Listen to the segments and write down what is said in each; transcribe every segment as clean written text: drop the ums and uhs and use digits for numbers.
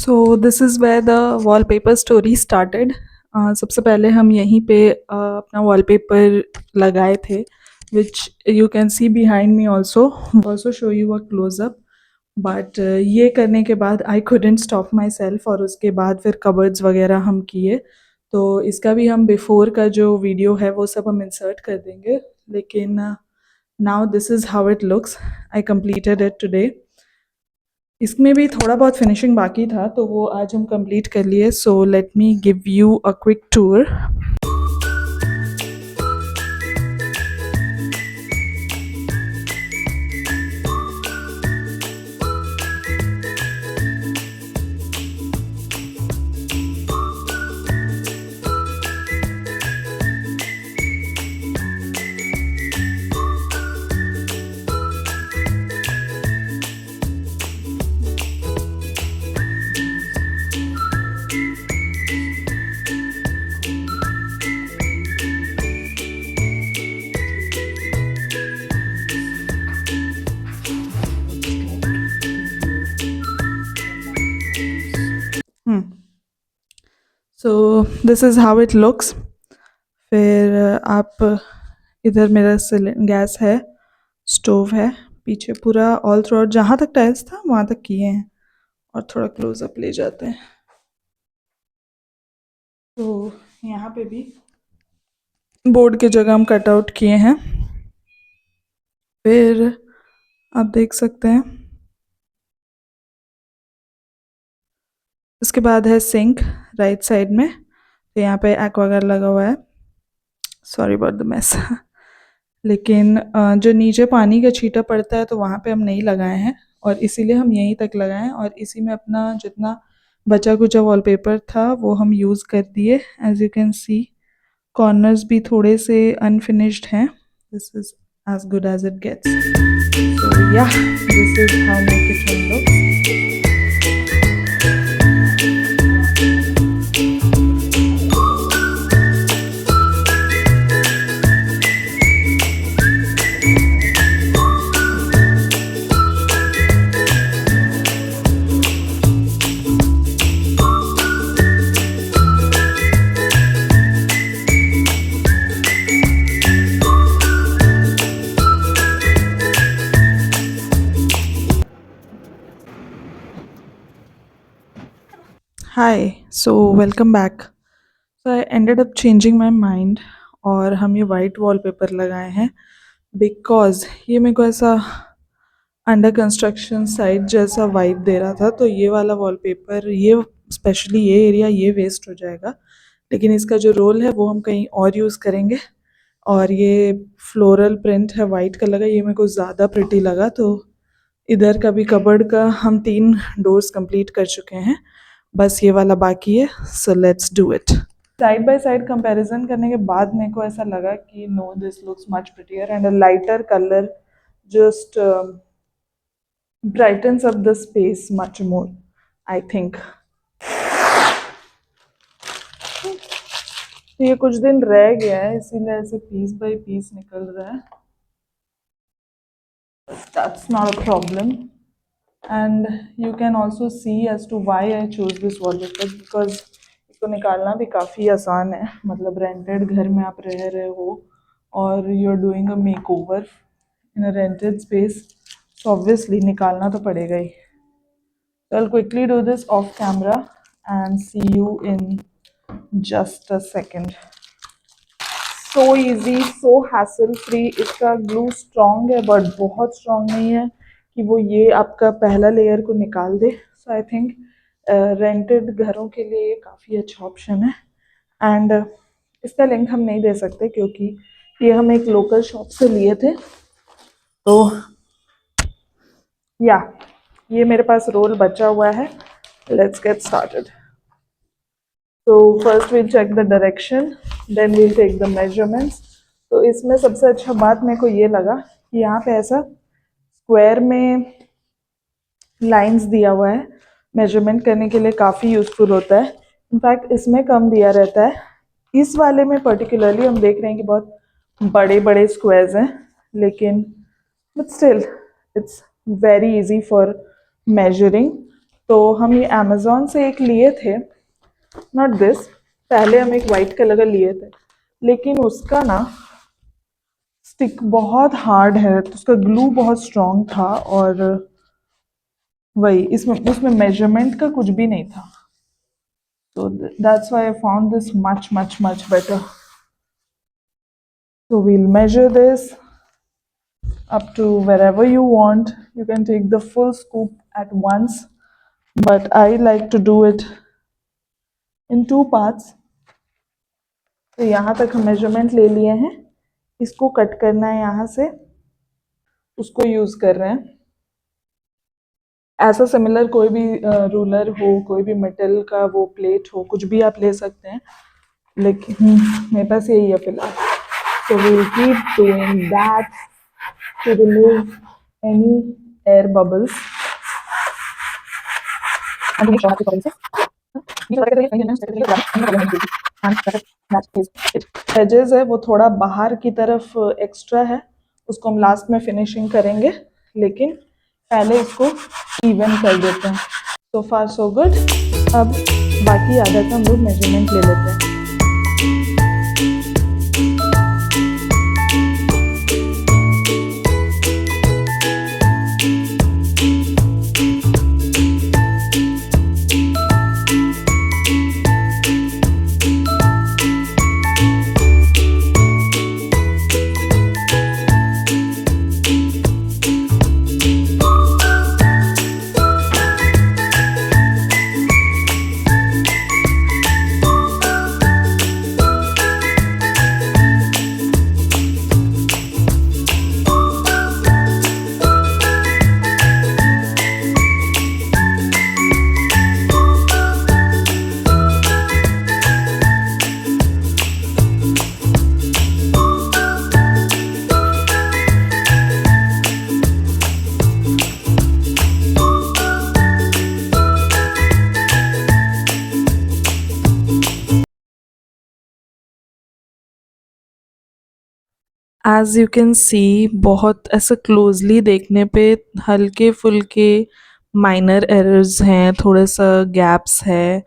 So this is where the wallpaper story started. सबसे पहले हम यहीं पे अपना वॉलपेपर लगाए थे, which you can see behind me also show you a closeup. But ये करने के बाद आई couldn't स्टॉप माई सेल्फ, और उसके बाद फिर कबर्ड्स वगैरह हम किए। तो इसका भी हम बिफोर का जो वीडियो है वो सब हम इंसर्ट कर देंगे। लेकिन now this is how it looks. I completed it today. इसमें भी थोड़ा बहुत फिनिशिंग बाकी था, तो वो आज हम कंप्लीट कर लिए। So let me give you a quick tour. So this is how it looks. फिर आप इधर मेरा गैस है, स्टोव है, पीछे पूरा ऑल थ्रू आउट जहाँ तक टाइल्स था वहाँ तक किए हैं। और थोड़ा क्लोजअप ले जाते हैं। तो यहाँ पे भी बोर्ड की जगह हम कट आउट किए हैं। फिर आप देख सकते हैं, उसके बाद है सिंक राइट साइड में। तो यहाँ पे एक्वागार्ड लगा हुआ है। Sorry about the mess. लेकिन जो नीचे पानी का छींटा पड़ता है तो वहाँ पे हम नहीं लगाए हैं, और इसीलिए हम यहीं तक लगाए हैं। और इसी में अपना जितना बचा कुचा वॉलपेपर था वो हम यूज़ कर दिए। As you can see corners भी थोड़े से अनफिनिश्ड हैं। This is as good as it gets. So yeah this is how my kitchen looks. Hi, so welcome back. So I ended up changing my mind, और हम ये white wallpaper लगाए हैं because ये मेरे को ऐसा अंडर कंस्ट्रक्शन साइट जैसा वाइब दे रहा था। तो ये वाला वॉलपेपर, ये स्पेशली ये एरिया ये वेस्ट हो जाएगा, लेकिन इसका जो रोल है वो हम कहीं और यूज़ करेंगे। और ये फ्लोरल प्रिंट है वाइट कलर का, ये मेरे को ज़्यादा प्रिटी लगा। तो इधर का भी कबर्ड का हम 3 डोर्स कंप्लीट कर चुके हैं, बस ये वाला बाकी है। So let's do it. Side by side comparison करने के बाद मेरे को ऐसा लगा कि no, this looks much prettier and a lighter colour just brightens up the space much more, I think. तो ये कुछ दिन रह गया है, इसीलिए ऐसे पीस बाय पीस निकल रहा है। That's not a problem. And you can also see as to why I chose this wallpaper, because इसको निकालना भी काफ़ी आसान है। मतलब रेंटेड घर में आप रह रहे हो और you are doing a makeover in a rented space, तो ऑब्वियसली निकालना तो पड़ेगा ही। So I'll quickly do this off camera and see you in just a second. So easy, so hassle free. इसका ग्लू स्ट्रॉन्ग है but बहुत strong नहीं है कि वो ये आपका पहला लेयर को निकाल दे। सो आई थिंक रेंटेड घरों के लिए ये काफ़ी अच्छा ऑप्शन है। एंड इसका लिंक हम नहीं दे सकते क्योंकि ये हम एक लोकल शॉप से लिए थे। तो या ये मेरे पास रोल बचा हुआ है। Let's get started. So first we'll check the direction, then we'll take the measurements. तो इसमें सबसे अच्छा बात मेरे को ये लगा कि यहाँ पे ऐसा स्क्वायर में लाइंस दिया हुआ है, मेजरमेंट करने के लिए काफ़ी यूज़फुल होता है। इनफैक्ट इसमें कम दिया रहता है। इस वाले में पर्टिकुलरली हम देख रहे हैं कि बहुत बड़े बड़े स्क्वायर्स हैं, लेकिन but still it's very easy for measuring. तो हम ये अमेज़ॉन से एक लिए थे, नॉट दिस, पहले हम एक वाइट कलर का लिए थे, लेकिन उसका ना स्टिक बहुत हार्ड है, तो उसका ग्लू बहुत स्ट्रॉन्ग था, और वही इसमें उसमें मेजरमेंट का कुछ भी नहीं था. So that's why I found this much, much, much better. So we'll measure this up to wherever you want. You can take the full scoop at once, but I like to do it in two parts. तो यहाँ तक हम measurement ले लिए हैं, इसको cut करना है यहाँ से, उसको यूज कर रहे हैं. ऐसा सिमिलर कोई भी रूलर हो, कोई भी मेटल का वो प्लेट हो, कुछ भी आप ले सकते हैं, लेकिन मेरे पास यही है फिलहाल. So we'll keep doing that to remove any air bubbles. And edges है वो थोड़ा बाहर की तरफ एक्स्ट्रा है, उसको हम लास्ट में फिनिशिंग करेंगे, लेकिन पहले इसको इवन कर देते हैं. सो फार सो गुड. अब बाकी आधा का हम लोग मेजरमेंट ले लेते हैं. एज यू कैन सी, बहुत ऐसा क्लोजली देखने पे हल्के फुल्के माइनर एरर्स हैं, थोड़ा सा गैप्स है,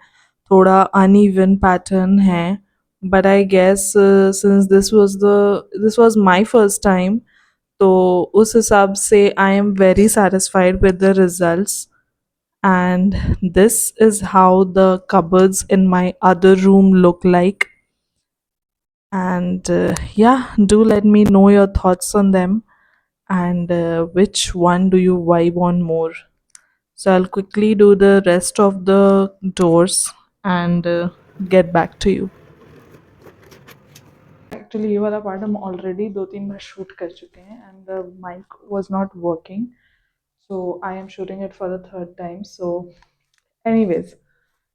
थोड़ा अनइवन पैटर्न है, but I guess since this was my first time, तो उस हिसाब से I am very satisfied with the results. And this is how the cupboards in my other room look like. And yeah, do let me know your thoughts on them, and which one do you vibe on more. So I'll quickly do the rest of the doors and get back to you. Actually ये वाला part हम already 2-3 बार shoot कर चुके हैं, and the mic was not working, so I am shooting it for the third time. So anyways,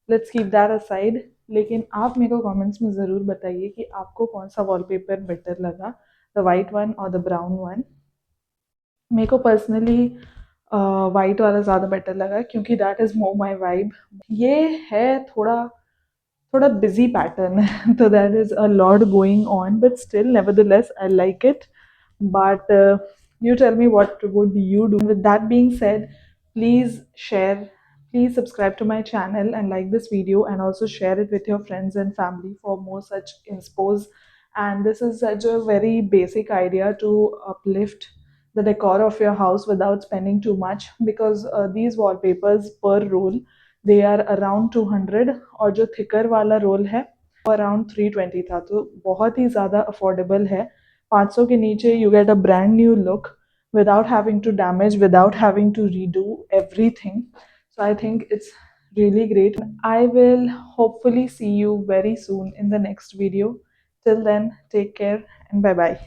let's keep that aside. लेकिन आप मेरे को कमेंट्स में ज़रूर बताइए कि आपको कौन सा वॉलपेपर बेटर लगा, द वाइट वन और द ब्राउन वन. मेरे को पर्सनली वाइट वाला ज़्यादा बेटर लगा, क्योंकि that is more my vibe. ये है थोड़ा थोड़ा बिजी पैटर्न है, तो that is a lot going on, but still nevertheless I like it. But you tell me, what would you do? With that being said, please share, please subscribe to my channel and like this video, and also share it with your friends and family for more such inspos. And this is such a very basic idea to uplift the decor of your house without spending too much, because these wallpapers per roll, they are around 200, और जो thicker वाला roll है वो around 320 था, तो बहुत ही ज़्यादा affordable है. 500 के नीचे you get a brand new look without having to damage, without having to redo everything. So I think it's really great. I will hopefully see you very soon in the next video. Till then, take care and bye bye.